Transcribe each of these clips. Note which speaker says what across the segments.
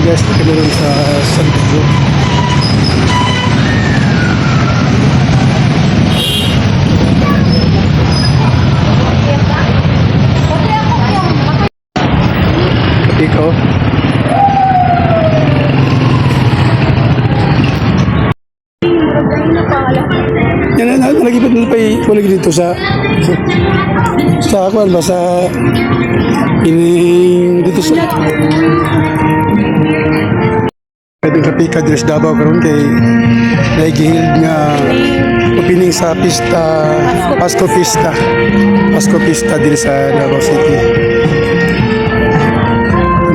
Speaker 1: guys, kami rin sa San Pedro. Ikaw? Yan na, lagi pa dito sa ako ba sa dito sa pwedeng kapika dito sa Davao karon kay nagihilid nga opening sa pista Pasko Pista dito sa Davao City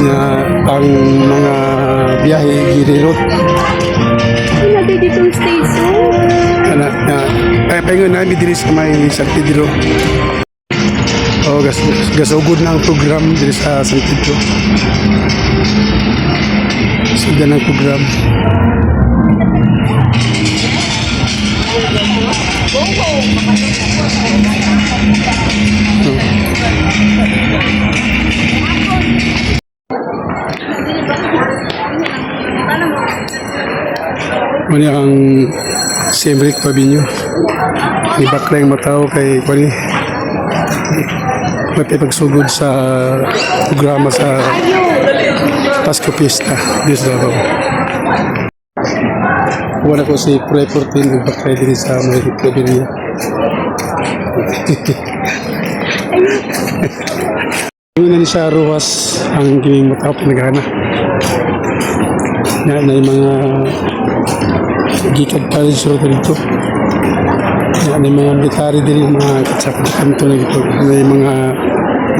Speaker 1: na ang mga biyahe girirot
Speaker 2: dito stage
Speaker 1: ay paingon namin dito sa may San Pedro. Gasugod na ang program dito sa San Pedro. Suga ng program. Mani ang Sembric Pabinyo. Ibak na yung matao kay Kwani. Pagsugod sa programa sa Pasko Pista this Davao. Wala ko si Pre-14 nagbakay din sa mga Pabinyo. Ngayon na sa Ruas ang gining matao pinagana. Na yung mga gikad pa rin suro dito. Yan yung mga military din yung mga katsapad kanto na dito. Na yung mga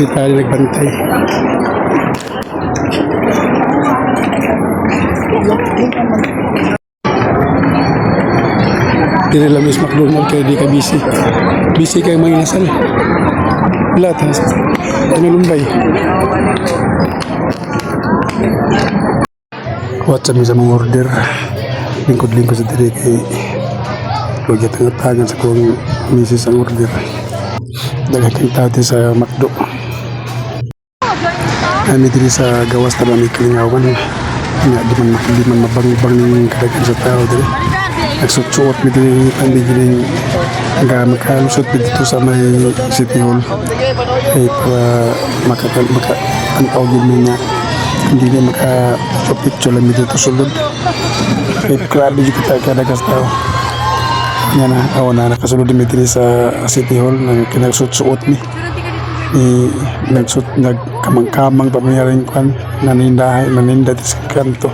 Speaker 1: military nagbantay. Di na lang Miss McDonald kaya di ka busy. Busy kayo mga inasal. Wala, tas. Tumalumbay. Kuwat sa mga order. Lingkod-lingkod sa diri kay lugya tangan sa kong misis ang order. Daghaking tati sa McDo. Kami diri sa gawas na may kalingawan. Di man mabang-bang ng kadagan sa tao diri. Nagsuot mi diri kami diri hanggang makalusot dito sa may City Hall. Ay para maka-antaw din mo niya. Hindi na maka-picture lang dito sulod. Kaya grabe yung kita kadagas tao. Yan na, nakasulod din dito sa City Hall na kinagsuot-suot mi. Nagkamang-kamang pamayaring kwan, naninda dito sa kanto.